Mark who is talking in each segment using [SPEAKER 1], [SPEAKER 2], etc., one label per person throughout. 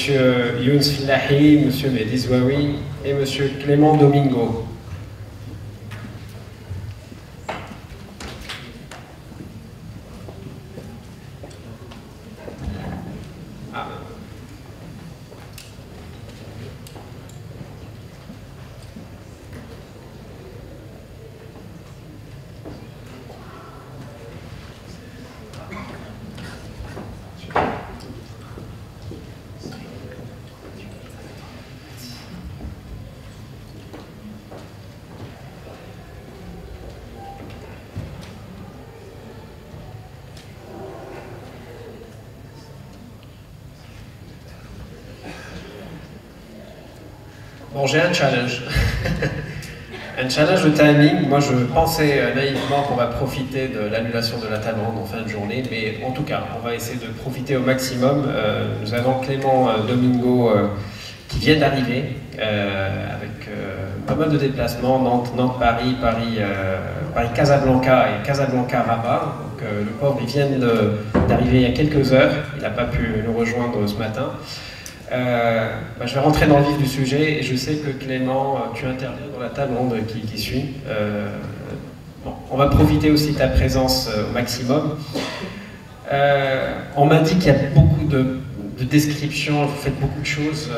[SPEAKER 1] monsieur Younes Filahi, monsieur Mehdi Zouaoui et monsieur Clément Domingo. Bon, j'ai un challenge. Un challenge de timing. Moi, je pensais naïvement qu'on va profiter de l'annulation de la table ronde en fin de journée, mais en tout cas, on va essayer de profiter au maximum. Nous avons Clément Domingo qui vient d'arriver avec pas mal de déplacements, Nantes, Paris, Casablanca et Casablanca-Rabat. Donc, le pauvre, il vient d'arriver il y a quelques heures. Il n'a pas pu nous rejoindre ce matin. Je vais rentrer dans le vif du sujet et je sais que Clément, tu interviens dans la table ronde qui suit. Bon, on va profiter aussi de ta présence au maximum. On m'a dit qu'il y a beaucoup de descriptions, vous faites beaucoup de choses.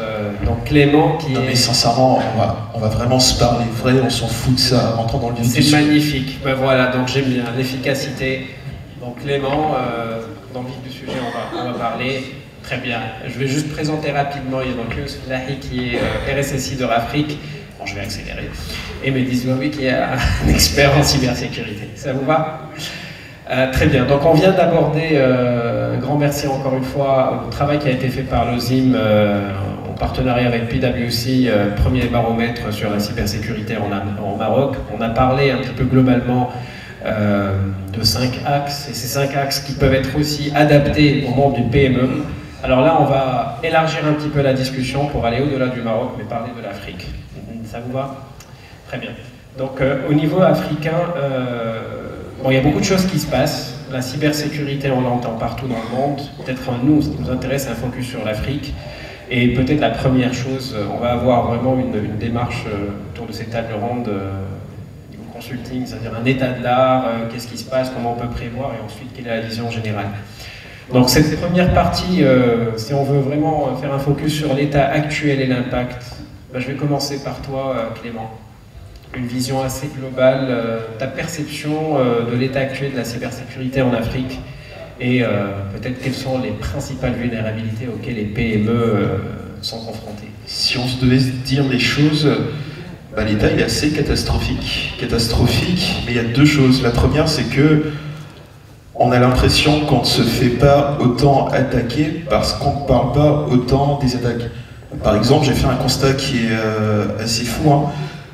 [SPEAKER 1] Donc Clément qui
[SPEAKER 2] Non mais sincèrement, on va vraiment se parler vrai, on s'en fout de ça, rentrons dans le vif du sujet.
[SPEAKER 1] C'est magnifique, ben voilà, donc j'aime bien l'efficacité. Donc Clément, dans le vif du sujet, on va parler. Très bien. Je vais juste présenter rapidement Younes Filahi qui est RSSI de Rafrique. Bon, je vais accélérer. Et Mehdi Zouaoui qui est un expert en cybersécurité. Ça vous va? Très bien. Donc on vient d'aborder, un grand merci encore une fois, au travail qui a été fait par l'OSIM en partenariat avec PwC, premier baromètre sur la cybersécurité en Maroc. On a parlé un petit peu globalement de 5 axes, et ces 5 axes qui peuvent être aussi adaptés au monde du PME. Alors là, on va élargir un petit peu la discussion pour aller au-delà du Maroc, mais parler de l'Afrique. Ça vous va? Très bien. Donc, au niveau africain, bon, il y a beaucoup de choses qui se passent. La cybersécurité, on l'entend partout dans le monde. Peut-être nous, ce qui nous intéresse, c'est un focus sur l'Afrique. Et peut-être la première chose, on va avoir vraiment une démarche autour de ces tables rondes niveau consulting, c'est-à-dire un état de l'art, qu'est-ce qui se passe, comment on peut prévoir, et ensuite, quelle est la vision générale. Donc cette première partie, si on veut vraiment faire un focus sur l'état actuel et l'impact, je vais commencer par toi, Clément. Une vision assez globale, ta perception de l'état actuel de la cybersécurité en Afrique et peut-être quelles sont les principales vulnérabilités auxquelles les PME sont confrontées.
[SPEAKER 2] Si on se devait dire les choses, l'état est assez catastrophique, mais il y a deux choses. La première, c'est que on a l'impression qu'on ne se fait pas autant attaquer parce qu'on ne parle pas autant des attaques. Par exemple, j'ai fait un constat qui est assez fou. Hein.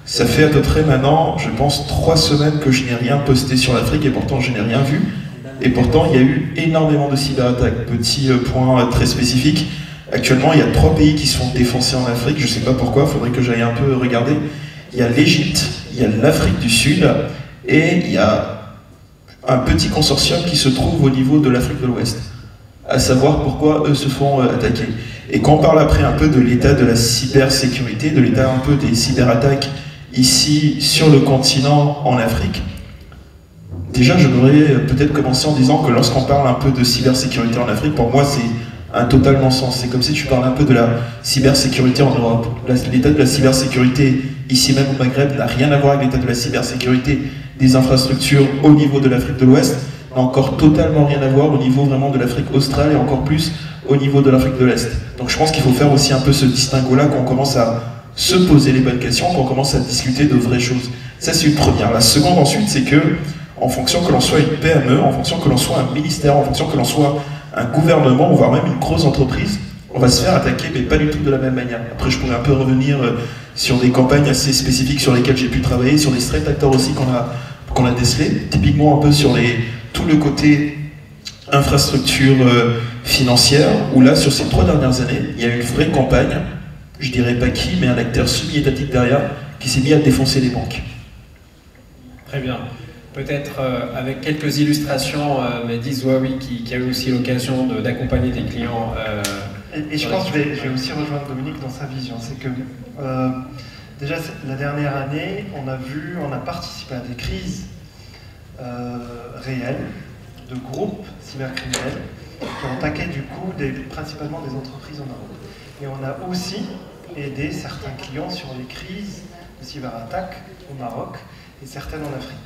[SPEAKER 2] Ça fait à peu près maintenant, je pense, 3 semaines que je n'ai rien posté sur l'Afrique et pourtant je n'ai rien vu. Et pourtant, il y a eu énormément de cyberattaques. Petit point très spécifique. Actuellement, il y a 3 pays qui sont défoncés en Afrique. Je ne sais pas pourquoi, il faudrait que j'aille un peu regarder. Il y a l'Égypte, il y a l'Afrique du Sud et il y a un petit consortium qui se trouve au niveau de l'Afrique de l'Ouest, à savoir pourquoi eux se font attaquer. Et quand on parle après un peu de l'état de la cybersécurité, de l'état un peu des cyberattaques ici sur le continent en Afrique, déjà je voudrais peut-être commencer en disant que lorsqu'on parle un peu de cybersécurité en Afrique, pour moi c'est un total non-sens. C'est comme si tu parlais un peu de la cybersécurité en Europe. L'état de la cybersécurité ici même au Maghreb n'a rien à voir avec l'état de la cybersécurité des infrastructures au niveau de l'Afrique de l'Ouest, n'a encore totalement rien à voir au niveau vraiment de l'Afrique australe et encore plus au niveau de l'Afrique de l'Est. Donc je pense qu'il faut faire aussi un peu ce distinguo-là quand on commence à se poser les bonnes questions, quand on commence à discuter de vraies choses. Ça c'est une première. La seconde ensuite, c'est que en fonction que l'on soit une PME, en fonction que l'on soit un ministère, en fonction que l'on soit un gouvernement, voire même une grosse entreprise, on va se faire attaquer, mais pas du tout de la même manière. Après, je pourrais un peu revenir sur des campagnes assez spécifiques sur lesquelles j'ai pu travailler, sur des threat actors aussi qu'on a décelés, typiquement un peu sur tout le côté infrastructure financière, où là, sur ces 3 dernières années, il y a eu une vraie campagne, je dirais pas qui, mais un acteur semi-étatique derrière, qui s'est mis à défoncer les banques.
[SPEAKER 1] Très bien. Peut-être avec quelques illustrations, Mehdi Zouaoui qui a eu aussi l'occasion d'accompagner des clients
[SPEAKER 3] Et je pense que je vais aussi rejoindre Dominique dans sa vision. C'est que déjà la dernière année, on a participé à des crises réelles de groupes cybercriminels qui ont attaqué du coup principalement des entreprises en Europe. Et on a aussi aidé certains clients sur les crises de cyberattaques au Maroc et certaines en Afrique.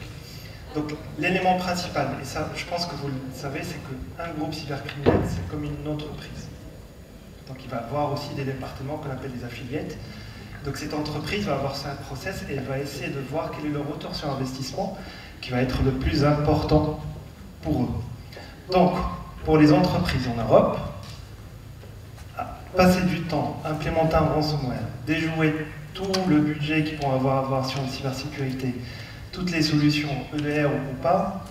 [SPEAKER 3] Donc l'élément principal, et ça je pense que vous le savez, c'est qu'un groupe cybercriminel c'est comme une entreprise. Donc il va avoir aussi des départements qu'on appelle des affiliates. Donc cette entreprise va avoir un process et elle va essayer de voir quel est le retour sur investissement qui va être le plus important pour eux. Donc pour les entreprises en Europe, passer du temps, implémenter un ransomware, déjouer tout le budget qu'ils vont avoir sur la cybersécurité, toutes les solutions EDR ou pas,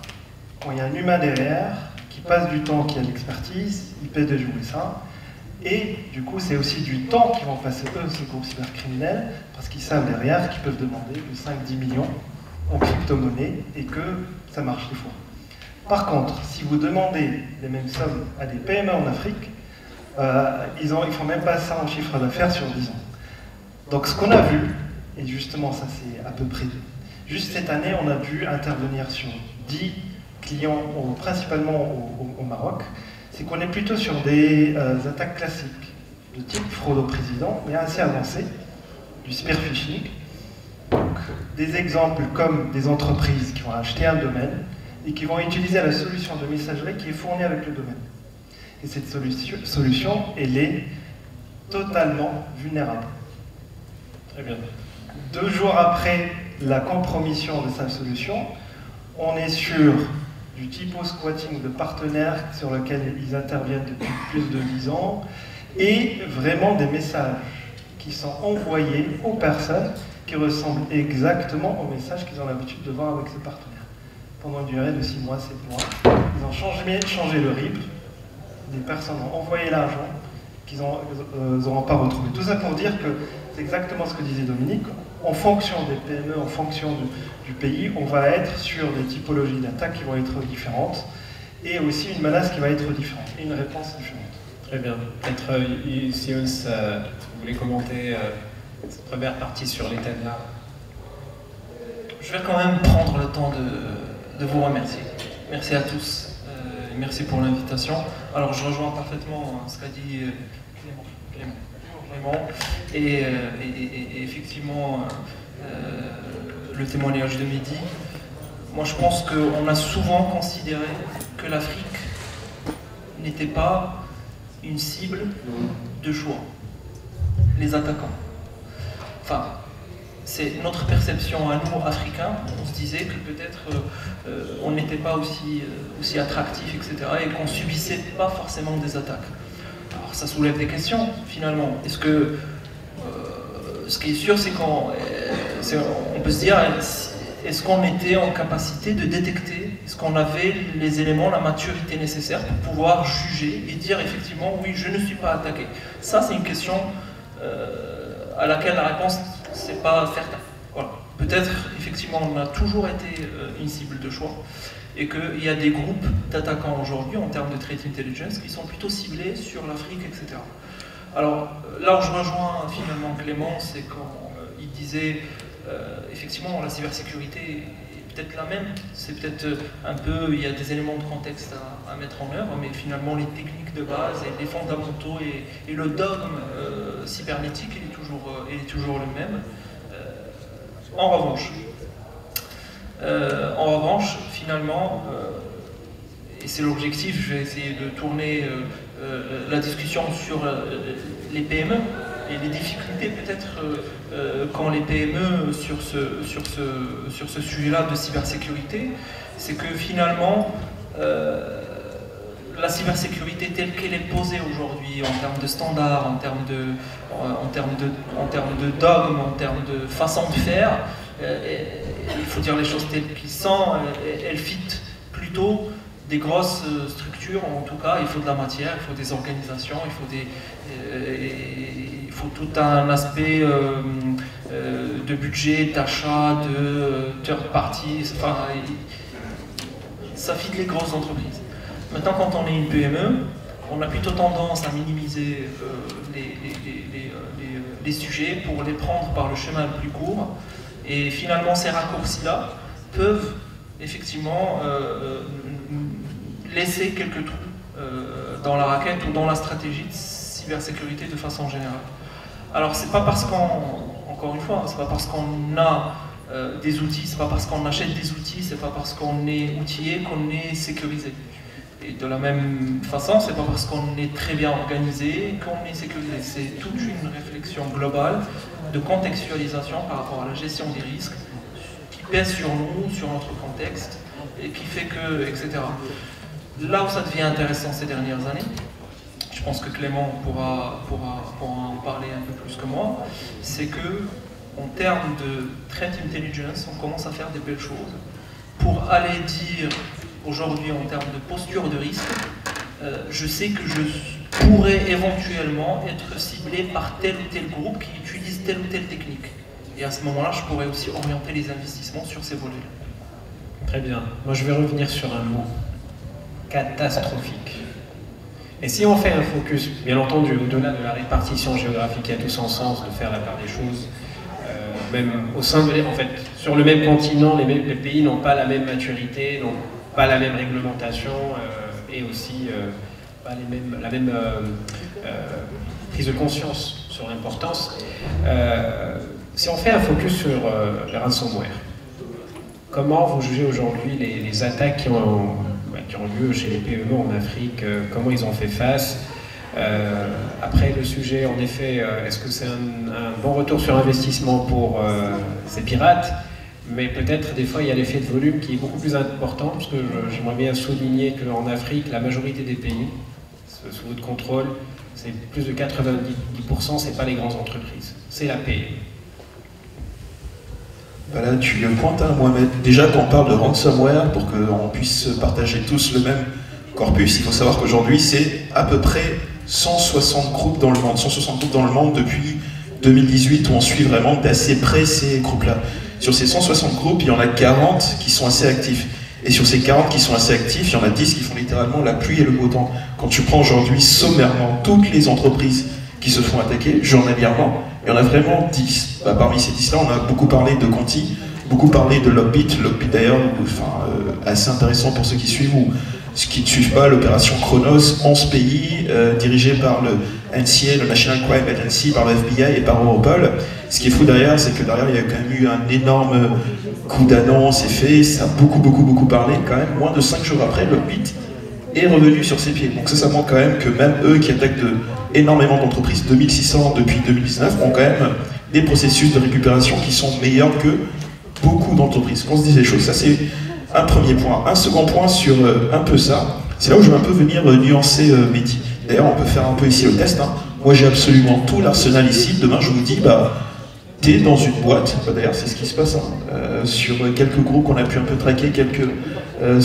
[SPEAKER 3] quand il y a un humain derrière qui passe du temps, qui a l'expertise, il peut déjouer ça. Et du coup, c'est aussi du temps qu'ils vont passer eux, ces groupes cybercriminels, parce qu'ils savent derrière qu'ils peuvent demander que 5-10 millions en crypto-monnaie et que ça marche des fois. Par contre, si vous demandez les mêmes sommes à des PME en Afrique, ils ne font même pas ça en chiffre d'affaires sur 10 ans. Donc ce qu'on a vu, et justement ça c'est à peu près, juste cette année on a dû intervenir sur 10 clients, principalement au Maroc, c'est qu'on est plutôt sur des attaques classiques, de type fraude au président, mais assez avancées, du spearphishing. Donc des exemples comme des entreprises qui vont acheter un domaine et qui vont utiliser la solution de messagerie qui est fournie avec le domaine. Et cette solution, elle est totalement vulnérable.
[SPEAKER 1] Très bien.
[SPEAKER 3] 2 jours après la compromission de sa solution, on est sur du typo squatting de partenaires sur lesquels ils interviennent depuis plus de 10 ans, et vraiment des messages qui sont envoyés aux personnes qui ressemblent exactement aux messages qu'ils ont l'habitude de voir avec ces partenaires. Pendant une durée de 6 mois, 7 mois, ils ont changé le RIB. Des personnes ont envoyé l'argent qu'ils n'auront pas retrouvé. Tout ça pour dire que c'est exactement ce que disait Dominique. En fonction des PME, en fonction du pays, on va être sur des typologies d'attaques qui vont être différentes et aussi une menace qui va être différente et une réponse différente.
[SPEAKER 1] Très bien. Peut-être, Younes, vous voulez commenter cette première partie sur les thèmes là?
[SPEAKER 4] Je vais quand même prendre le temps de vous remercier. Merci à tous. Merci pour l'invitation. Alors je rejoins parfaitement ce qu'a dit Clément. Et effectivement, le témoignage de Mehdi. Moi je pense qu'on a souvent considéré que l'Afrique n'était pas une cible de choix. Les attaquants. Enfin, c'est notre perception à nous, Africains. On se disait que peut-être on n'était pas aussi attractif, etc. et qu'on subissait pas forcément des attaques. Alors ça soulève des questions, finalement. Est-ce que, ce qui est sûr, c'est qu'on peut se dire, est-ce qu'on était en capacité de détecter, est-ce qu'on avait les éléments, la maturité nécessaire pour pouvoir juger et dire effectivement, oui, je ne suis pas attaqué. Ça, c'est une question à laquelle la réponse, c'est pas certain. Voilà. Peut-être, effectivement, on a toujours été une cible de choix et qu'il y a des groupes d'attaquants aujourd'hui, en termes de threat intelligence, qui sont plutôt ciblés sur l'Afrique, etc. Alors, là où je rejoins finalement Clément, c'est quand il disait, effectivement, la cybersécurité est peut-être la même, c'est peut-être un peu, il y a des éléments de contexte à mettre en œuvre, mais finalement, les techniques de base et les fondamentaux et le dogme cybernétique, il est toujours le même. En revanche, finalement, et c'est l'objectif, je vais essayer de tourner la discussion sur les PME et les difficultés peut-être quand les PME sur ce sujet-là de cybersécurité, c'est que finalement, la cybersécurité telle qu'elle est posée aujourd'hui en termes de standards, en termes de dogmes, en termes de façon de faire, il faut dire les choses telles qu'elles sont, elle fit plutôt des grosses structures, en tout cas il faut de la matière, il faut des organisations, il faut tout un aspect de budget, d'achat, de third party, enfin, ça fit les grosses entreprises. Maintenant, quand on est une PME, on a plutôt tendance à minimiser les sujets pour les prendre par le chemin le plus court. Et finalement, ces raccourcis-là peuvent effectivement laisser quelques trous dans la raquette ou dans la stratégie de cybersécurité de façon générale. Alors, c'est pas parce encore une fois, c'est pas parce qu'on a des outils, c'est pas parce qu'on achète des outils, c'est pas parce qu'on est outillé qu'on est sécurisé. Et de la même façon, c'est pas parce qu'on est très bien organisé qu'on est sécurisé. C'est toute une réflexion globale de contextualisation par rapport à la gestion des risques qui pèse sur nous, sur notre contexte, et qui fait que, etc. Là où ça devient intéressant ces dernières années, je pense que Clément pourra en parler un peu plus que moi, c'est que en termes de threat intelligence, on commence à faire des belles choses pour aller dire aujourd'hui en termes de posture de risque, je sais que je pourrais éventuellement être ciblé par tel ou tel groupe qui utilise telle ou telle technique. Et à ce moment-là, je pourrais aussi orienter les investissements sur ces volets-là.
[SPEAKER 1] Très bien. Moi, je vais revenir sur un mot. Catastrophique. Et si on fait un focus, bien entendu, au-delà de la répartition géographique qui a tout son sens de faire la part des choses, même au sein de, en fait, sur le même continent, les pays n'ont pas la même maturité, n'ont pas la même réglementation et aussi pas la même prise de conscience sur l'importance. Si on fait un focus sur les ransomware, comment vous jugez aujourd'hui les attaques qui ont lieu chez les PME en Afrique, comment ils ont fait face? Après le sujet, en effet, est-ce que c'est un bon retour sur investissement pour ces pirates? Mais peut-être des fois il y a l'effet de volume qui est beaucoup plus important, parce que j'aimerais bien souligner qu'en Afrique, la majorité des pays, sous votre contrôle, c'est plus de 90%, c'est pas les grandes entreprises, c'est la PME.
[SPEAKER 2] Voilà, tu le pointes, hein, Mohamed. Déjà, quand on parle de ransomware, pour qu'on puisse partager tous le même corpus, il faut savoir qu'aujourd'hui, c'est à peu près 160 groupes dans le monde. 160 groupes dans le monde depuis 2018, où on suit vraiment d'assez près ces groupes-là. Sur ces 160 groupes, il y en a 40 qui sont assez actifs. Et sur ces 40 qui sont assez actifs, il y en a 10 qui font littéralement la pluie et le beau temps. Quand tu prends aujourd'hui sommairement toutes les entreprises qui se font attaquer journalièrement, il y en a vraiment 10. Parmi ces 10-là, on a beaucoup parlé de Conti, beaucoup parlé de Lockbit. Lockbit d'ailleurs, assez intéressant pour ceux qui suivent ou ceux qui ne suivent pas, l'opération Chronos, 11 pays, dirigée par le NCA, le National Crime Agency, par le FBI et par Europol. Ce qui est fou derrière, c'est que derrière, il y a quand même eu un énorme coup d'annonce et fait, ça a beaucoup parlé. Quand même, moins de 5 jours après, Lockbit est revenu sur ses pieds. Donc ça montre quand même que même eux qui attaquent énormément d'entreprises, 2600 depuis 2019, ont quand même des processus de récupération qui sont meilleurs que beaucoup d'entreprises. Qu'on se dise les choses, ça c'est un premier point. Un second point sur un peu ça, c'est là où je vais un peu venir nuancer Mehdi. D'ailleurs, on peut faire un peu ici le test. Hein. Moi j'ai absolument tout l'arsenal ici. Demain je vous dis, t'es dans une boîte, d'ailleurs c'est ce qui se passe, hein, sur quelques groupes qu'on a pu un peu traquer, quelques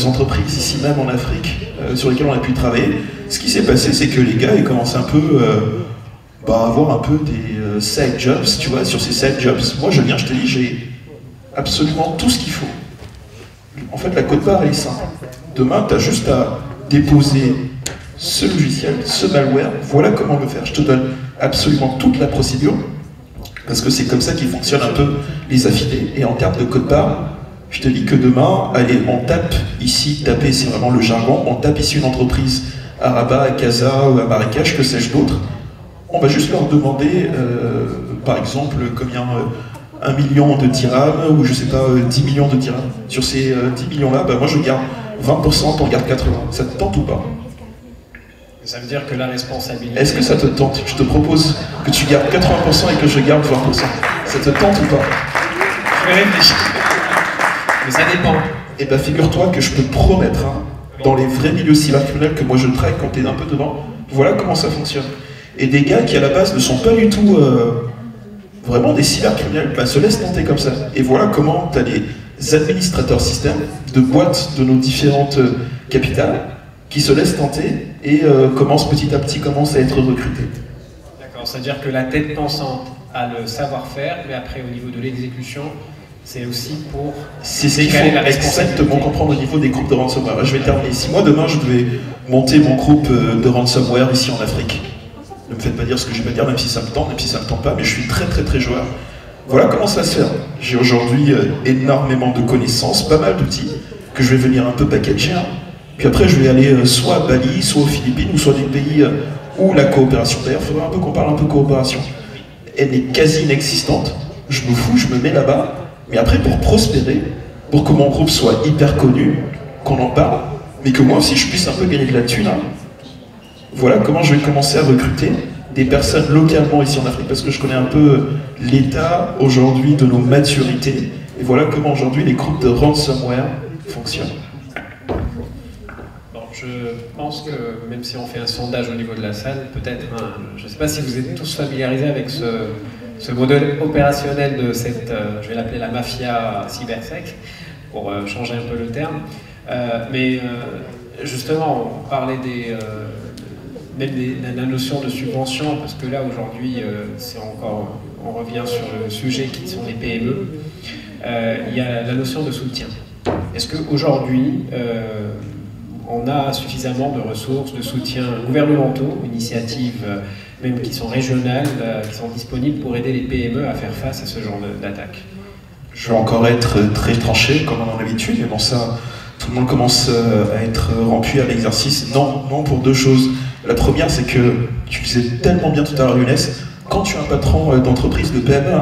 [SPEAKER 2] entreprises ici même en Afrique sur lesquelles on a pu travailler. Ce qui s'est passé, c'est que les gars ils commencent un peu à avoir un peu des side jobs, tu vois, sur ces side jobs. Moi je viens, je te dis, j'ai absolument tout ce qu'il faut. En fait la quote-part elle est simple. Demain tu as juste à déposer ce logiciel, ce malware, voilà comment le faire. Je te donne absolument toute la procédure, parce que c'est comme ça qu'ils fonctionnent un peu les affidés. Et en termes de code-part, je te dis que demain, allez, on tape ici, taper c'est vraiment le jargon, on tape ici une entreprise à Rabat, à Casa ou à Marrakech, que sais-je d'autre, on va juste leur demander, par exemple, combien 1 million de dirhams, ou je sais pas, 10 millions de dirhams. Sur ces 10 millions-là, moi je garde 20%, t'en gardes 80%. Ça te tente ou pas?
[SPEAKER 1] Ça veut dire que la responsabilité...
[SPEAKER 2] Est-ce que ça te tente? Je te propose que tu gardes 80% et que je garde 20%. Ça te tente ou pas?
[SPEAKER 1] Je vais réfléchir. Mais ça dépend.
[SPEAKER 2] Eh bien, figure-toi que je peux te promettre, hein, dans les vrais milieux cybercriminels que moi je traque quand t'es un peu dedans, voilà comment ça fonctionne. Et des gars qui à la base ne sont pas du tout vraiment des cybercriminels, se laissent tenter comme ça. Et voilà comment t'as les administrateurs système de boîtes de nos différentes capitales qui se laissent tenter et commencent petit à petit à être recrutés.
[SPEAKER 1] D'accord, c'est-à-dire que la tête pensante a le savoir-faire, mais après au niveau de l'exécution, c'est aussi pour
[SPEAKER 2] C'est ce qu'il faut
[SPEAKER 1] décaler la responsabilité.
[SPEAKER 2] exactement comprendre au niveau des groupes de ransomware. Je vais terminer. Si moi demain je devais monter mon groupe de ransomware ici en Afrique, ne me faites pas dire ce que je vais dire, même si ça me tente, même si ça me tente pas, mais je suis très très très joueur. Voilà comment ça se fait. J'ai aujourd'hui énormément de connaissances, pas mal d'outils, que je vais venir un peu packager. Puis après je vais aller soit à Bali, soit aux Philippines, ou soit des pays où la coopération, d'ailleurs il faudrait un peu qu'on parle un peu coopération, elle est quasi inexistante. Je me fous, je me mets là-bas, mais après pour prospérer, pour que mon groupe soit hyper connu, qu'on en parle, mais que moi aussi je puisse un peu gagner de la thune, voilà comment je vais commencer à recruter des personnes localement ici en Afrique, parce que je connais un peu l'état aujourd'hui de nos maturités, et voilà comment aujourd'hui les groupes de ransomware fonctionnent.
[SPEAKER 1] Bon, je pense que même si on fait un sondage au niveau de la salle, peut-être, je ne sais pas si vous êtes tous familiarisés avec ce modèle opérationnel de cette, je vais l'appeler la mafia cybersec, pour changer un peu le terme, mais justement, on parlait même de la notion de subvention, parce que là aujourd'hui, c'est encore, on revient sur le sujet qui sont les PME, il y a la notion de soutien. Est-ce qu'aujourd'hui, on a suffisamment de ressources, de soutien gouvernementaux, initiatives même qui sont régionales, qui sont disponibles pour aider les PME à faire face à ce genre d'attaque?
[SPEAKER 2] Je vais encore être très tranché, comme on en a l'habitude, mais bon ça, tout le monde commence à être rompu à l'exercice. Non, pour deux choses. La première, c'est que, tu disais tellement bien tout à l'heure, Younes, quand tu es un patron d'entreprise de PME,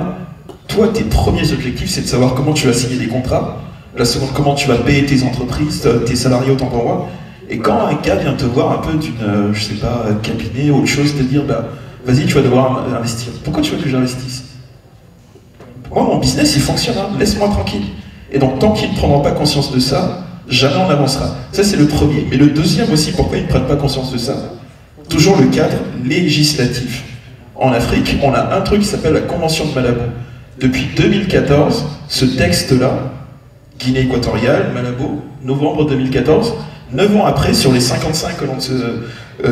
[SPEAKER 2] toi, tes premiers objectifs, c'est de savoir comment tu vas signer des contrats. La seconde, comment tu vas payer tes entreprises, tes salariés autant pour moi. Et quand un gars vient te voir un peu d'une, je sais pas, cabinet ou autre chose, te dire, bah, vas-y, tu vas devoir investir. Pourquoi tu veux que j'investisse? Moi, mon business, il fonctionne, hein. Laisse-moi tranquille. Et donc, tant qu'ils ne prendront pas conscience de ça, jamais on avancera. Ça, c'est le premier. Mais le deuxième aussi, pourquoi ils ne prennent pas conscience de ça? Toujours le cadre législatif. En Afrique, on a un truc qui s'appelle la Convention de Malabo. Depuis 2014, ce texte-là, Guinée équatoriale, Malabo, novembre 2014, 9 ans après, sur les 55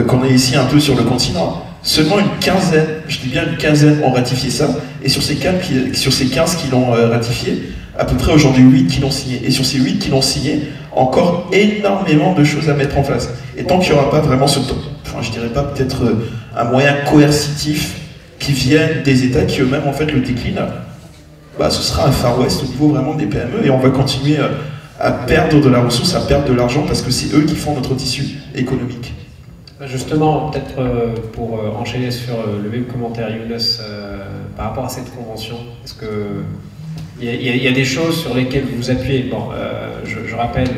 [SPEAKER 2] qu'on est ici un peu sur le continent, seulement une quinzaine, je dis bien une quinzaine, ont ratifié ça, et sur ces 15 qui l'ont ratifié, à peu près aujourd'hui 8 qui l'ont signé. Et sur ces 8 qui l'ont signé, encore énormément de choses à mettre en place. Et tant qu'il n'y aura pas vraiment je dirais pas peut-être un moyen coercitif qui vienne des États qui eux-mêmes en fait le déclinent, bah, ce sera un Far West au niveau vraiment des PME, et on va continuer à perdre de la ressource, à perdre de l'argent, parce que c'est eux qui font notre tissu économique.
[SPEAKER 1] Justement, peut-être pour enchaîner sur le même commentaire, Younes, par rapport à cette convention, est-ce que il y a des choses sur lesquelles vous vous appuyez? Bon, je rappelle,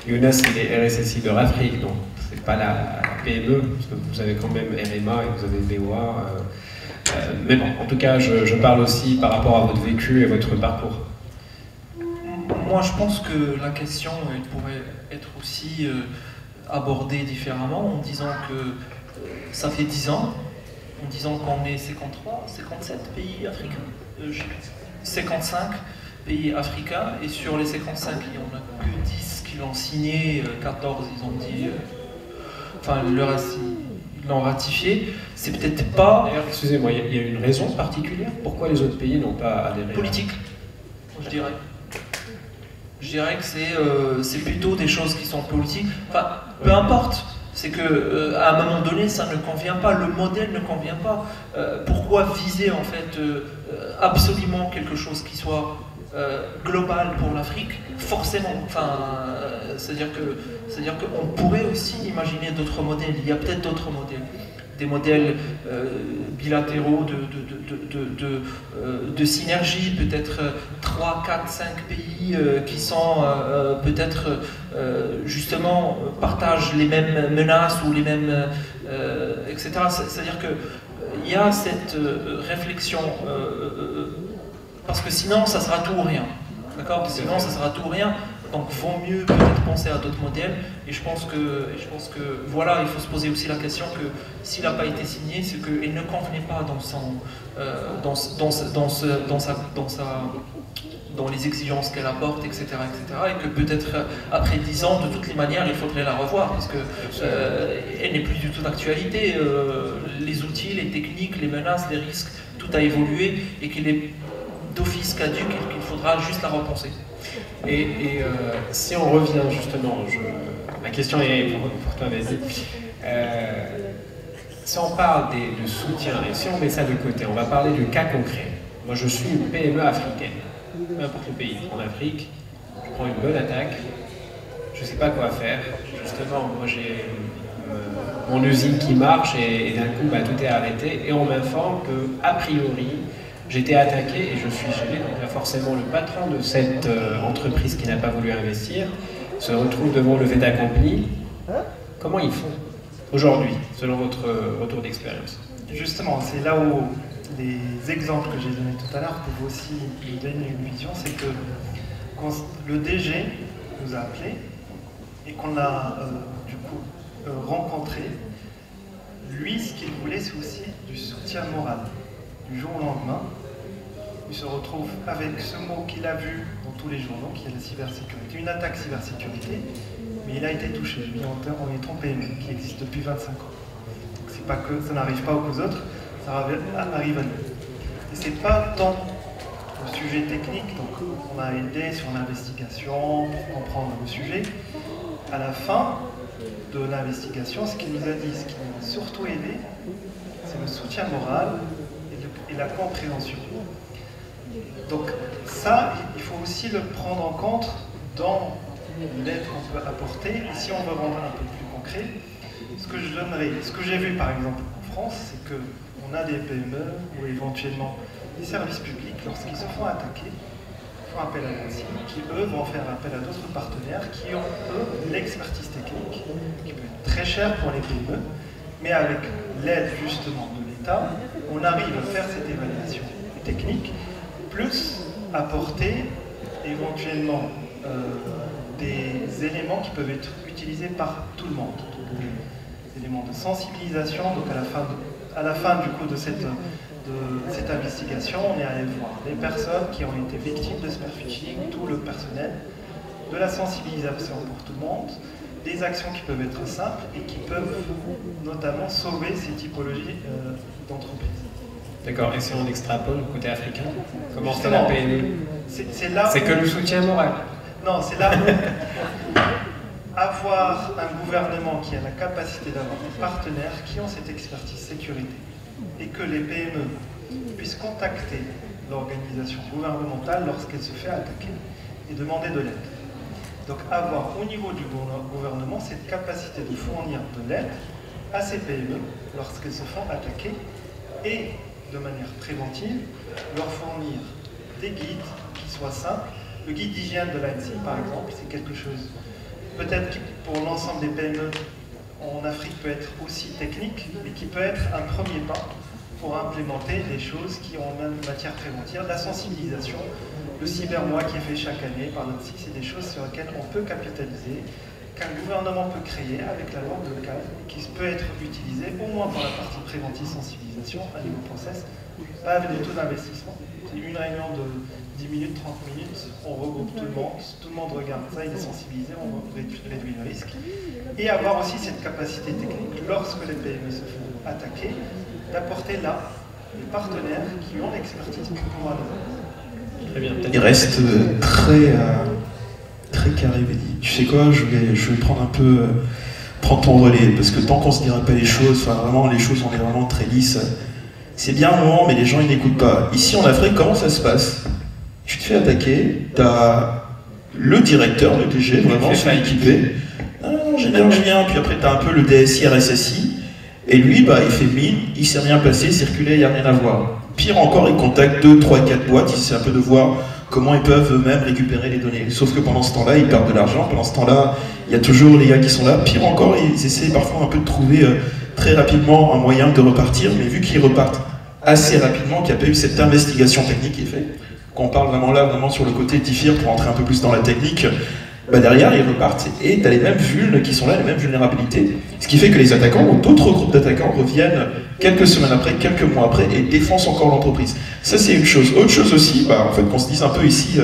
[SPEAKER 1] Younes, il est RSSI de Rafrique, donc c'est pas la PME, parce que vous avez quand même RMA et vous avez BOA. Mais bon, en tout cas, je parle aussi par rapport à votre vécu et votre parcours.
[SPEAKER 4] Moi, je pense que la question elle pourrait être aussi abordée différemment en disant que ça fait 10 ans, en disant qu'on est 53, 57 pays africains, 55 pays africains, et sur les 55, il n'y en a que 10 qui l'ont signé, 14 ils ont dit, enfin le reste ils l'ont ratifié. C'est peut-être pas...
[SPEAKER 1] D'ailleurs, excusez-moi, il y a une raison particulière pourquoi les autres pays n'ont pas adhéré?
[SPEAKER 4] Politique, je dirais. Je dirais que c'est plutôt des choses qui sont politiques. Enfin, peu importe. C'est que à un moment donné, ça ne convient pas. Le modèle ne convient pas. Pourquoi viser en fait absolument quelque chose qui soit global pour l'Afrique? Forcément. Enfin, c'est-à-dire qu'on pourrait aussi imaginer d'autres modèles. Il y a peut-être d'autres modèles. Des modèles bilatéraux de synergie, peut-être 3, 4, 5 pays qui sont peut-être justement partagent les mêmes menaces ou les mêmes etc. C'est-à-dire qu'il y a cette réflexion parce que sinon ça sera tout ou rien. D'accord? Sinon ça sera tout ou rien. Donc, il vaut mieux peut-être penser à d'autres modèles. Et je pense que voilà, il faut se poser aussi la question que s'il n'a pas été signé, c'est qu'il ne convenait pas dans les exigences qu'elle apporte, etc., et que peut-être après 10 ans, de toutes les manières, il faudrait la revoir parce que elle n'est plus du tout d'actualité. Les outils, les techniques, les menaces, les risques, tout a évolué et qu'il est d'office caduque et qu'il faudra juste la repenser.
[SPEAKER 1] Et si on revient justement, ma question est pour toi, vas-y. Si on parle de soutien et si on met ça de côté, on va parler du cas concret. Moi, je suis une PME africaine, n'importe le pays. En Afrique, je prends une bonne attaque, je ne sais pas quoi faire. Justement, moi, j'ai mon usine qui marche et d'un coup, tout est arrêté. Et on m'informe que, a priori, j'ai été attaqué et je suis gêné. Donc là, forcément, le patron de cette entreprise qui n'a pas voulu investir se retrouve devant le fait accompli. Comment ils font aujourd'hui, selon votre retour d'expérience?
[SPEAKER 3] Justement, c'est là où les exemples que j'ai donnés tout à l'heure peuvent aussi nous donner une vision. C'est que quand le DG nous a appelés et qu'on a du coup rencontré, lui, ce qu'il voulait, c'est aussi du soutien moral. Du jour au lendemain, il se retrouve avec ce mot qu'il a vu dans tous les journaux, qui est la cybersécurité, une attaque cybersécurité, mais il a été touché, lui, en étant PME, qui existe depuis 25 ans. Donc c'est pas que ça n'arrive pas aux autres, ça arrive à nous. Et c'est pas tant le sujet technique, donc on a aidé sur l'investigation pour comprendre le sujet. À la fin de l'investigation, ce qu'il nous a dit, ce qui nous a surtout aidé, c'est le soutien moral et la compréhension. Donc ça, il faut aussi le prendre en compte dans l'aide qu'on peut apporter. Et si on veut rendre un peu plus concret, ce que j'ai vu par exemple en France, c'est qu'on a des PME ou éventuellement des services publics, lorsqu'ils se font attaquer, font appel à l'ANSSI, qui eux vont faire appel à d'autres partenaires qui ont eux l'expertise technique, qui peut être très chère pour les PME, mais avec l'aide justement de l'État, on arrive à faire cette évaluation technique, plus apporter éventuellement des éléments qui peuvent être utilisés par tout le monde. Donc, des éléments de sensibilisation. Donc à la fin du coup de cette investigation, on est allé voir les personnes qui ont été victimes de spearphishing, tout le personnel, de la sensibilisation pour tout le monde, des actions qui peuvent être simples et qui peuvent notamment sauver ces typologies d'entreprises.
[SPEAKER 1] D'accord, et si on extrapole côté africain, comment c'est
[SPEAKER 3] Justement,
[SPEAKER 1] la PME? C'est que le soutien moral.
[SPEAKER 3] Non, c'est là où avoir un gouvernement qui a la capacité d'avoir des partenaires qui ont cette expertise sécurité et que les PME puissent contacter l'organisation gouvernementale lorsqu'elle se fait attaquer et demander de l'aide. Donc avoir au niveau du gouvernement cette capacité de fournir de l'aide à ces PME lorsqu'elles se font attaquer et de manière préventive, leur fournir des guides qui soient simples. Le guide d'hygiène de l'ANSSI, par exemple, c'est quelque chose, peut-être pour l'ensemble des PME en Afrique peut être aussi technique, mais qui peut être un premier pas pour implémenter des choses qui ont même matière préventive, la sensibilisation, le cybermois qui est fait chaque année par l'ANSSI, c'est des choses sur lesquelles on peut capitaliser, qu'un gouvernement peut créer avec la loi locale, qui peut être utilisée au moins pour la partie préventive sensibilisation à niveau process, pas avec des taux d'investissement. C'est une réunion de 10 minutes, 30 minutes, on regroupe tout le monde regarde ça, il est sensibilisé, on réduit le risque. Et avoir aussi cette capacité technique, lorsque les PME se font attaquer, d'apporter là des partenaires qui ont l'expertise pour pouvoir le faire.
[SPEAKER 1] Très bien.
[SPEAKER 2] Il reste très carré, Bédi. Tu sais quoi, je vais prendre un peu, prendre ton relais, parce que tant qu'on se dira pas les choses, enfin vraiment les choses on est vraiment très lisses, c'est bien un moment, mais les gens ils n'écoutent pas. Ici en Afrique, comment ça se passe? Tu te fais attaquer, t'as le directeur, le DG, vraiment celui équipé. Non, je viens, puis après t'as un peu le DSI, RSSI, et lui, il fait mine, il s'est rien passé, circuler, il n'y a rien à voir. Pire encore, il contacte 2, 3, 4 boîtes, il essaie un peu de voir comment ils peuvent eux-mêmes récupérer les données. Sauf que pendant ce temps-là, ils perdent de l'argent, pendant ce temps-là, il y a toujours les gars qui sont là. Pire encore, ils essaient parfois un peu de trouver très rapidement un moyen de repartir, mais vu qu'ils repartent assez rapidement, qu'il n'y a pas eu cette investigation technique qui est faite, qu'on parle vraiment là, vraiment sur le côté DIFIR pour entrer un peu plus dans la technique, derrière ils repartent et tu as les mêmes vulnes qui sont là, les mêmes vulnérabilités. Ce qui fait que les attaquants ou d'autres groupes d'attaquants reviennent quelques semaines après, quelques mois après et défoncent encore l'entreprise. Ça c'est une chose. Autre chose aussi, en fait qu'on se dise un peu ici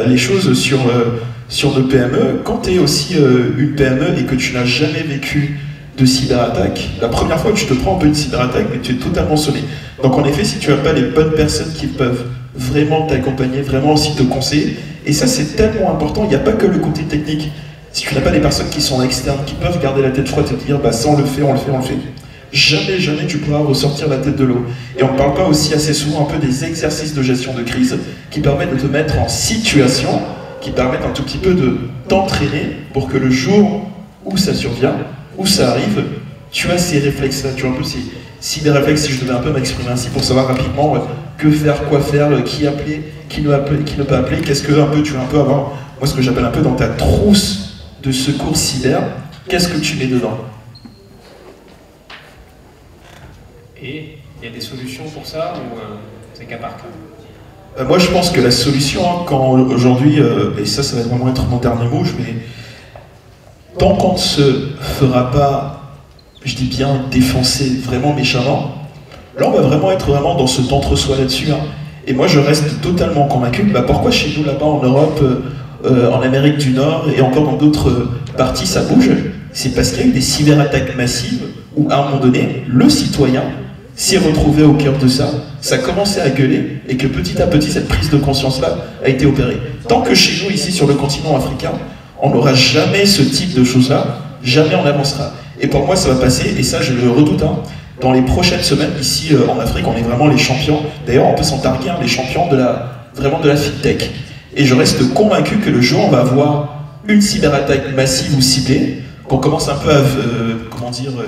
[SPEAKER 2] les choses sur le PME. Quand tu es aussi une PME et que tu n'as jamais vécu de cyberattaque, la première fois que tu te prends un peu une cyberattaque, mais tu es totalement sonné. Donc en effet, si tu n'as pas les bonnes personnes qui peuvent vraiment t'accompagner, vraiment aussi te conseiller. Et ça, c'est tellement important. Il n'y a pas que le côté technique. Si tu n'as pas des personnes qui sont externes, qui peuvent garder la tête froide et te dire, bah ça on le fait, on le fait, on le fait. Jamais, jamais tu pourras ressortir la tête de l'eau. Et on ne parle pas aussi assez souvent un peu des exercices de gestion de crise qui permettent de te mettre en situation, qui permettent un tout petit peu de t'entraîner pour que le jour où ça survient, où ça arrive, tu as ces réflexes-là, tu as un peu si des réflexes, si je devais un peu m'exprimer ainsi pour savoir rapidement que faire, quoi faire, qui appeler, qui ne pas appeler, qu'est-ce que un peu tu vas un peu avoir, moi ce que j'appelle un peu dans ta trousse de secours cyber, qu'est-ce que tu mets dedans?
[SPEAKER 1] Et il y a des solutions pour ça ou c'est cas par cas?
[SPEAKER 2] Moi je pense que la solution, quand aujourd'hui, et ça va vraiment être mon dernier mot, tant qu'on ne se fera pas, je dis bien défoncer vraiment méchamment, là on va vraiment être vraiment dans cet entre-soi là-dessus. Hein. Et moi je reste totalement convaincu que pourquoi chez nous là-bas en Europe, en Amérique du Nord et encore dans d'autres parties ça bouge, c'est parce qu'il y a eu des cyberattaques massives où à un moment donné, le citoyen s'est retrouvé au cœur de ça, ça a commencé à gueuler et que petit à petit cette prise de conscience-là a été opérée. Tant que chez nous ici sur le continent africain, on n'aura jamais ce type de choses-là, jamais on avancera. Et pour moi, ça va passer, et ça je le redoute, hein, dans les prochaines semaines, ici en Afrique, on est vraiment les champions. D'ailleurs, on peut s'en targuer, hein, les champions vraiment de la fintech. Et je reste convaincu que le jour où on va avoir une cyberattaque massive ou ciblée, qu'on commence un peu à,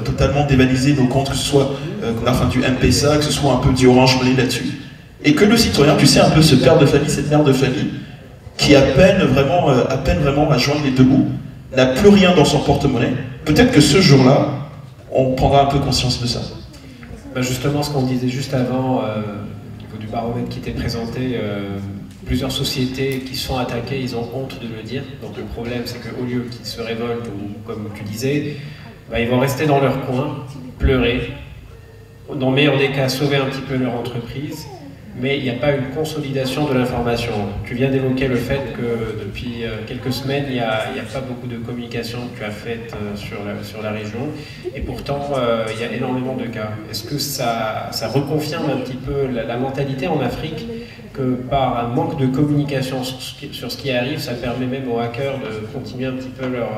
[SPEAKER 2] totalement dévaliser nos comptes, que ce soit qu'on a du M-Pesa, que ce soit un peu du Orange Money là-dessus, et que le citoyen, tu sais, un peu ce père de famille, cette mère de famille, qui à peine vraiment à joindre les deux bouts, n'a plus rien dans son porte-monnaie, peut-être que ce jour-là, on prendra un peu conscience de ça.
[SPEAKER 1] Justement, ce qu'on disait juste avant, au niveau du baromètre qui était présenté, plusieurs sociétés qui se font attaquer, ils ont honte de le dire. Donc le problème, c'est qu'au lieu qu'ils se révoltent, ou comme tu disais, ils vont rester dans leur coin, pleurer, dans le meilleur des cas, sauver un petit peu leur entreprise, mais il n'y a pas une consolidation de l'information. Tu viens d'évoquer le fait que depuis quelques semaines, il n'y a pas beaucoup de communication que tu as faite sur la région, et pourtant il y a énormément de cas. Est-ce que ça reconfirme un petit peu la mentalité en Afrique, que par un manque de communication sur ce qui arrive, ça permet même aux hackers de continuer un petit peu leur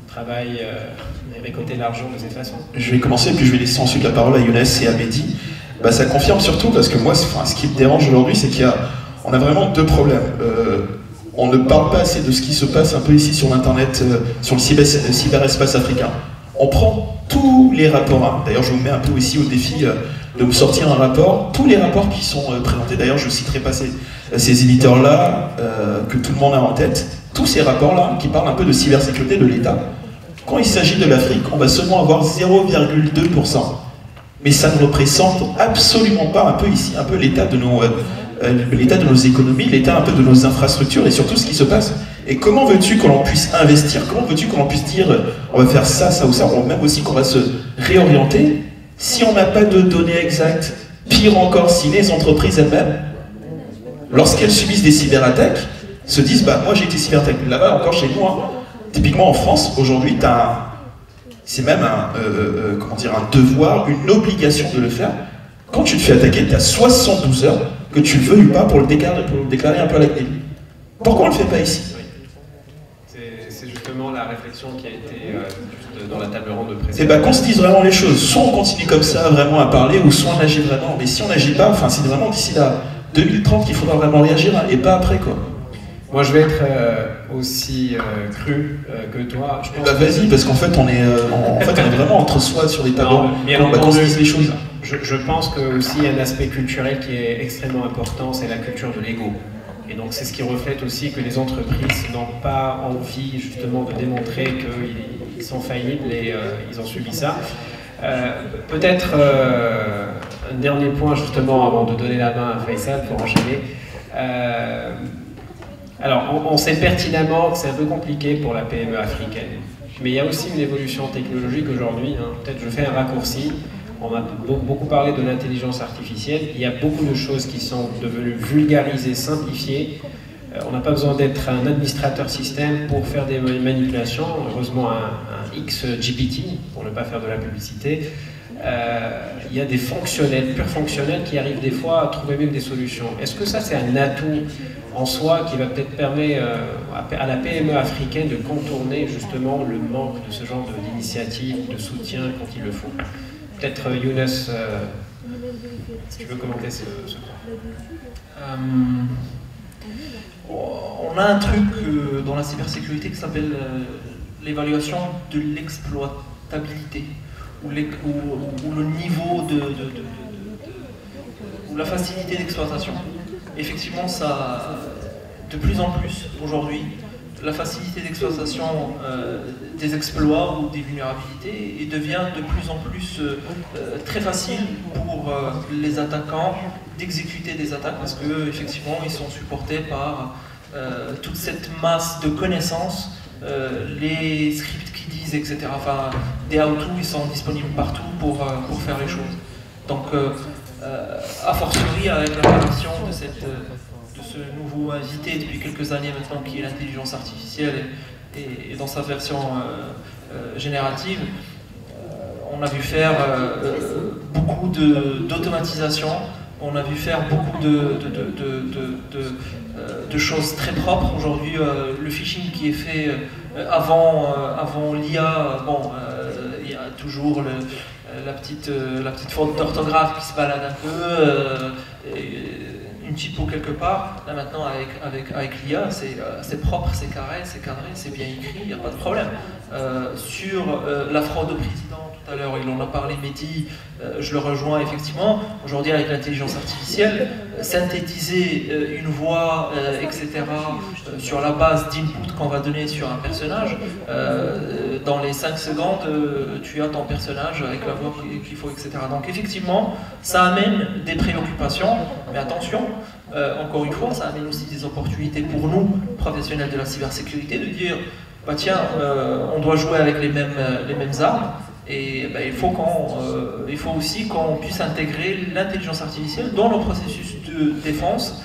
[SPEAKER 1] travail et récolter l'argent de cette façon?
[SPEAKER 2] Je vais commencer, puis je vais laisser ensuite la parole à Younes et à Mehdi. Ça confirme surtout parce que moi, ce qui me dérange aujourd'hui, c'est qu'on a vraiment deux problèmes. On ne parle pas assez de ce qui se passe un peu ici sur l'internet, sur le cyberespace africain. On prend tous les rapports, hein. D'ailleurs je vous mets un peu ici au défi de me sortir un rapport, tous les rapports qui sont présentés, d'ailleurs je ne citerai pas ces éditeurs-là que tout le monde a en tête, tous ces rapports-là qui parlent un peu de cybersécurité de l'État. Quand il s'agit de l'Afrique, on va seulement avoir 0,2%. Mais ça ne représente absolument pas un peu ici, un peu l'état de nos économies, l'état un peu de nos infrastructures et surtout ce qui se passe. Et comment veux-tu que l'on puisse investir? Comment veux-tu que l'on puisse dire on va faire ça, ça ou ça, ou même aussi qu'on va se réorienter si on n'a pas de données exactes? Pire encore, si les entreprises elles-mêmes, lorsqu'elles subissent des cyberattaques, se disent moi j'ai été cyberattaqué. Là-bas encore chez nous, hein, typiquement en France, aujourd'hui, c'est même un devoir, une obligation de le faire. Quand tu te fais attaquer, tu as 72 heures, que tu le veuilles ou pas, pour le déclarer un peu à la CNIL. Pourquoi on ne le fait pas ici?
[SPEAKER 1] C'est justement la réflexion qui a été juste dans la table ronde de précédemment.
[SPEAKER 2] Et qu'on se dise vraiment les choses. Soit on continue comme ça vraiment à parler, ou soit on agit vraiment. Mais si on n'agit pas, c'est vraiment d'ici là 2030 qu'il faudra vraiment réagir, hein, et pas après quoi.
[SPEAKER 1] Moi, je vais être aussi cru que toi.
[SPEAKER 2] Vas-y, parce qu'en fait, on est vraiment entre soi sur les tableaux. Qu'on se dise les choses.
[SPEAKER 1] Je pense qu'il y a un aspect culturel qui est extrêmement important, c'est la culture de l'ego. Et donc, c'est ce qui reflète aussi que les entreprises n'ont pas envie, justement, de démontrer qu'ils sont faillibles et ils ont subi ça. Peut-être un dernier point, justement, avant de donner la main à Faisal pour enchaîner. Alors, on sait pertinemment que c'est un peu compliqué pour la PME africaine, mais il y a aussi une évolution technologique aujourd'hui. Hein. Peut-être je fais un raccourci. On a beaucoup parlé de l'intelligence artificielle. Il y a beaucoup de choses qui sont devenues vulgarisées, simplifiées. On n'a pas besoin d'être un administrateur système pour faire des manipulations. Heureusement, un XGPT, pour ne pas faire de la publicité, il y a des fonctionnels, purs fonctionnels, qui arrivent des fois à trouver même des solutions. Est-ce que ça, c'est un atout en soi qui va peut-être permettre à la PME africaine de contourner justement le manque de ce genre d'initiative, de soutien quand il le faut? Peut-être Younes, tu veux commenter ce point?
[SPEAKER 4] On a un truc dans la cybersécurité qui s'appelle l'évaluation de l'exploitabilité, ou le niveau ou la facilité d'exploitation. Effectivement, ça, de plus en plus aujourd'hui, la facilité d'exploitation des exploits ou des vulnérabilités devient de plus en plus très facile pour les attaquants d'exécuter des attaques, parce qu'effectivement ils sont supportés par toute cette masse de connaissances, les scripts qui disent, etc. Enfin, des how-to, ils sont disponibles partout pour faire les choses. Donc, a fortiori avec l'apparition de ce nouveau invité depuis quelques années maintenant, qui est l'intelligence artificielle et dans sa version générative, on a vu faire beaucoup d'automatisation, on a vu faire beaucoup de choses très propres. Aujourd'hui, le phishing qui est fait avant l'IA, bon, il y a toujours la petite faute d'orthographe qui se balade un peu, une typo quelque part. Là maintenant, avec l'IA, c'est propre, c'est carré, c'est cadré, c'est bien écrit, il n'y a pas de problème. Sur la fraude au président, tout à l'heure, il en a parlé, Mehdi, je le rejoins effectivement. Aujourd'hui, avec l'intelligence artificielle, synthétiser une voix, etc., sur la base d'input qu'on va donner sur un personnage, dans les 5 secondes, tu as ton personnage avec la voix qu'il faut, etc. Donc effectivement, ça amène des préoccupations, mais attention, encore une fois, ça amène aussi des opportunités pour nous, professionnels de la cybersécurité, de dire, bah tiens, on doit jouer avec les mêmes armes, et bah, il faut aussi qu'on puisse intégrer l'intelligence artificielle dans nos processus de défense,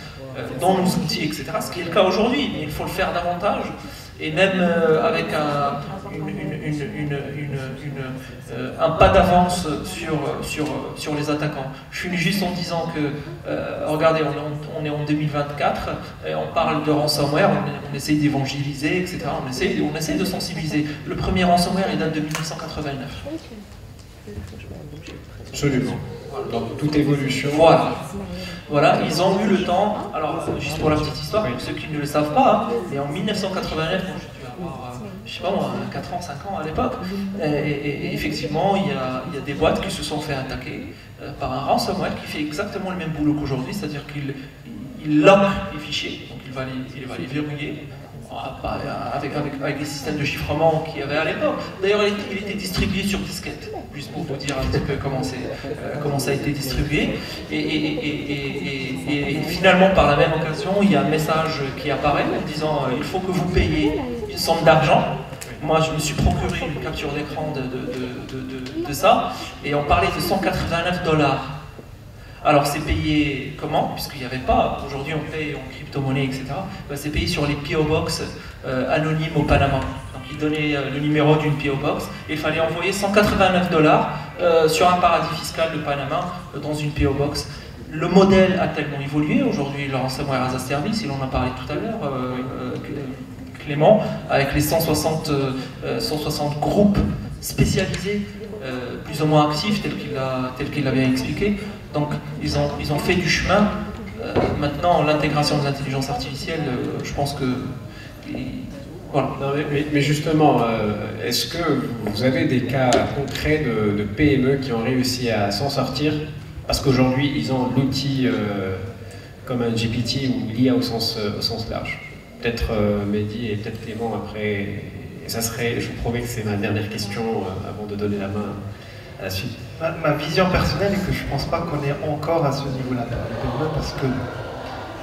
[SPEAKER 4] dans nos outils, etc. Ce qui est le cas aujourd'hui, mais il faut le faire davantage, et même avec un pas d'avance sur les attaquants. Je finis juste en disant que, regardez, on est en 2024, et on parle de ransomware, on essaye d'évangéliser, etc. On essaye de sensibiliser. Le premier ransomware, il date de 1989.
[SPEAKER 1] Absolument. Donc toute évolution.
[SPEAKER 4] Voilà, ils ont eu le temps. Alors, juste pour la petite histoire, pour ceux qui ne le savent pas, hein, mais en 1989, quand j'ai dû avoir, je sais pas moi, 4 ans, 5 ans à l'époque, et effectivement, il y a des boîtes qui se sont fait attaquer par un ransomware qui fait exactement le même boulot qu'aujourd'hui, c'est-à-dire qu'il lock les fichiers, donc il va les verrouiller. Avec les systèmes de chiffrement qu'il y avait à l'époque. D'ailleurs, il était distribué sur disquette, juste pour vous dire un petit peu comment ça a été distribué. Et finalement, par la même occasion, il y a un message qui apparaît en disant il faut que vous payiez une somme d'argent. Moi, je me suis procuré une capture d'écran de ça, et on parlait de 189 $. Alors c'est payé comment? Puisqu'il n'y avait pas, aujourd'hui on paye en crypto-monnaie, etc. Ben, c'est payé sur les PO Box anonymes au Panama. Donc ils donnaient le numéro d'une PO Box et il fallait envoyer 189 $ sur un paradis fiscal de Panama dans une PO Box. Le modèle a tellement évolué, aujourd'hui le ransomware as a service, il en a parlé tout à l'heure, Clément, avec les 160 groupes spécialisés, plus ou moins actifs, tel qu'il l'a bien expliqué. Donc ils ont fait du chemin. Maintenant, l'intégration de l'intelligence artificielle, je pense que... Voilà.
[SPEAKER 1] Non, mais justement, est-ce que vous avez des cas concrets de PME qui ont réussi à s'en sortir parce qu'aujourd'hui, ils ont l'outil comme un GPT ou l'IA au sens large? Peut-être Mehdi et peut-être Clément après. Et ça serait, je vous promets que c'est ma dernière question avant de donner la main à la suite.
[SPEAKER 3] Ma vision personnelle est que je ne pense pas qu'on est encore à ce niveau-là, parce que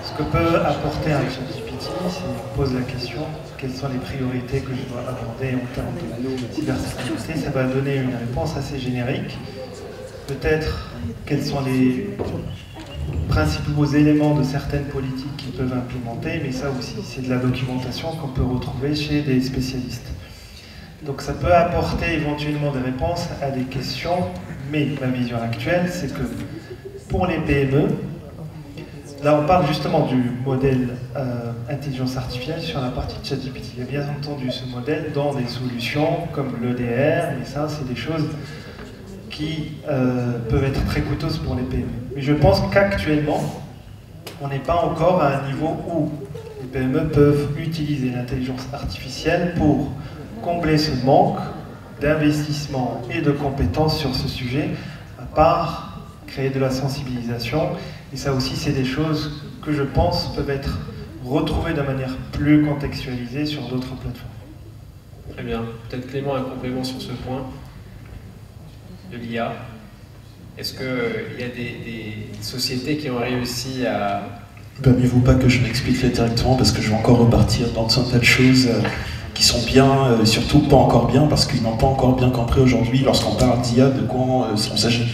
[SPEAKER 3] ce que peut apporter un GPT, c'est qu'on pose la question quelles sont les priorités que je dois aborder en termes de cybersécurité. Ça va donner une réponse assez générique. Peut-être quels sont les principaux éléments de certaines politiques qu'ils peuvent implémenter, mais ça aussi, c'est de la documentation qu'on peut retrouver chez des spécialistes. Donc ça peut apporter éventuellement des réponses à des questions, Mais ma vision actuelle, c'est que pour les PME, là on parle justement du modèle intelligence artificielle sur la partie de ChatGPT. Il y a bien entendu ce modèle dans des solutions comme l'EDR, mais ça c'est des choses qui peuvent être très coûteuses pour les PME. Mais je pense qu'actuellement, on n'est pas encore à un niveau où les PME peuvent utiliser l'intelligence artificielle pour combler ce manque d'investissement et de compétences sur ce sujet, à part créer de la sensibilisation. Et ça aussi, c'est des choses que je pense peuvent être retrouvées de manière plus contextualisée sur d'autres plateformes.
[SPEAKER 1] Très bien. Peut-être Clément, un complément sur ce point de l'IA. Est-ce qu'il y a des sociétés qui ont réussi à...
[SPEAKER 2] Mieux vaut pas que je m'explique directement parce que je vais encore repartir dans un tas de choses qui sont bien, surtout pas encore bien, parce qu'ils n'ont pas encore bien compris aujourd'hui, lorsqu'on parle d'IA, de quoi il s'agit.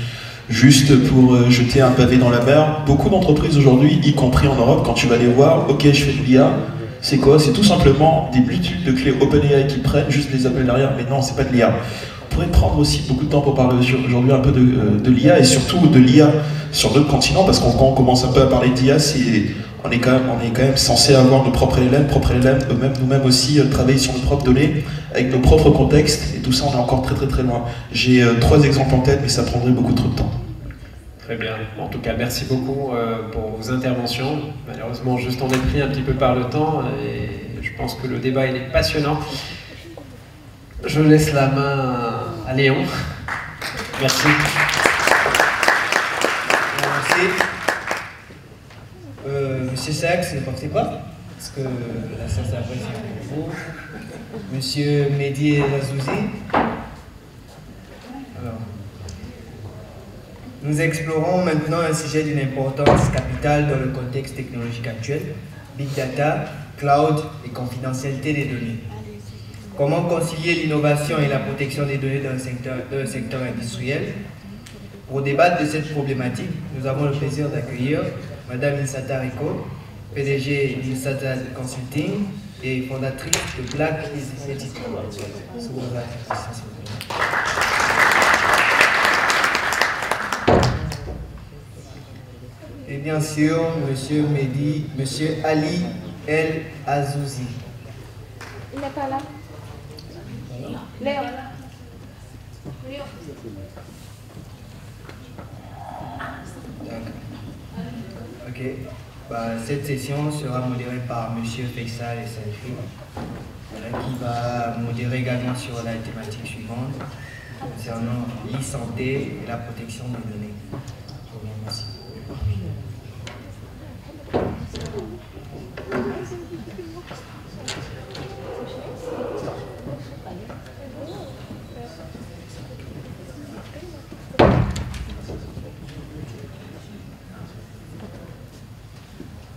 [SPEAKER 2] Juste pour jeter un pavé dans la mer, beaucoup d'entreprises aujourd'hui, y compris en Europe, quand tu vas les voir, ok, je fais de l'IA, c'est quoi? C'est tout simplement des multitudes de clés OpenAI qui prennent, juste les appels derrière, mais non, c'est pas de l'IA. On pourrait prendre aussi beaucoup de temps pour parler aujourd'hui un peu de l'IA, et surtout de l'IA sur d'autres continents, parce qu'on commence un peu à parler d'IA, on est quand même censé avoir nos propres LLM, nous-mêmes aussi travailler sur nos propres données, avec nos propres contextes, et tout ça on est encore très loin. J'ai 3 exemples en tête, mais ça prendrait beaucoup trop de temps.
[SPEAKER 1] Très bien. En tout cas, merci beaucoup pour vos interventions. Malheureusement, juste on est pris un petit peu par le temps, et je pense que le débat il est passionnant. Je laisse la main à Léon. Merci.
[SPEAKER 5] Merci. Monsieur Sachs, ne partez pas, parce que la séance d'après c'est pour vous. Monsieur Mehdi Razouzi. Alors, nous explorons maintenant un sujet d'une importance capitale dans le contexte technologique actuel, Big Data, Cloud et confidentialité des données. Comment concilier l'innovation et la protection des données dans un secteur industriel? Pour débattre de cette problématique, nous avons le plaisir d'accueillir Madame Insata Rico, PDG d'Insata Consulting et fondatrice de Black Institute. Et bien sûr, Monsieur Ali El Azouzi.
[SPEAKER 6] Il n'est pas là. Léon.
[SPEAKER 5] Ok. Cette session sera modérée par M. Faisal et Saïfi, qui va modérer également sur la thématique suivante concernant l'e-santé et la protection des données. Je vous remercie.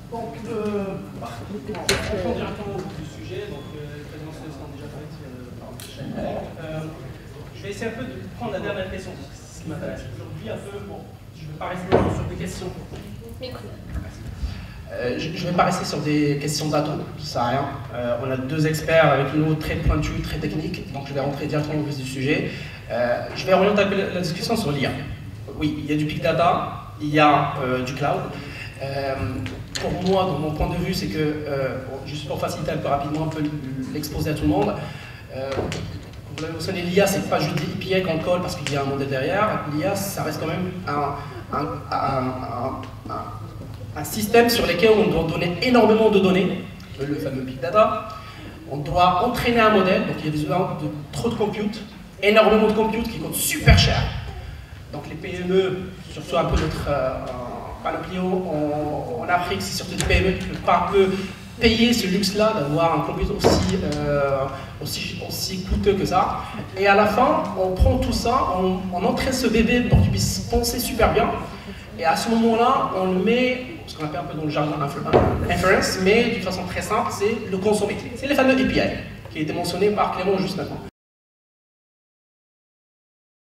[SPEAKER 7] Donc, on directement au sujet, donc les présentations sont déjà faites par M. Je vais essayer un peu de prendre la dernière question, ce qui m'intéresse aujourd'hui un peu. Bon, je ne vais pas rester sur des questions. Je ne vais pas rester sur des questions d'atomes, ça ne sert à rien. On a 2 experts avec nous très pointus, très techniques, donc je vais rentrer directement au vif du sujet. Je vais orienter un peu la discussion sur l'IA. Oui, il y a du big data, il y a du cloud. Pour moi, dans mon point de vue, c'est que, juste pour faciliter un peu rapidement un peu l'exposer à tout le monde, vous l'avez mentionné, l'IA, c'est pas juste des API qu'on colle parce qu'il y a un modèle derrière. L'IA, ça reste quand même un système sur lequel on doit donner énormément de données, le fameux big data. On doit entraîner un modèle, donc il y a des besoins de trop de compute, énormément de compute qui coûtent super cher. Donc les PME, surtout un peu notre panoplie en Afrique, c'est surtout des PME qui ne peuvent pas un peu payer ce luxe-là d'avoir un compute aussi coûteux que ça. Et à la fin, on prend tout ça, on entraîne ce bébé pour qu'il puisse penser super bien. Et à ce moment-là, on le met, ce qu'on appelle un peu dans le jargon inference, mais d'une façon très simple, c'est le consommer. C'est les fameux API qui a été mentionné par Clément juste maintenant.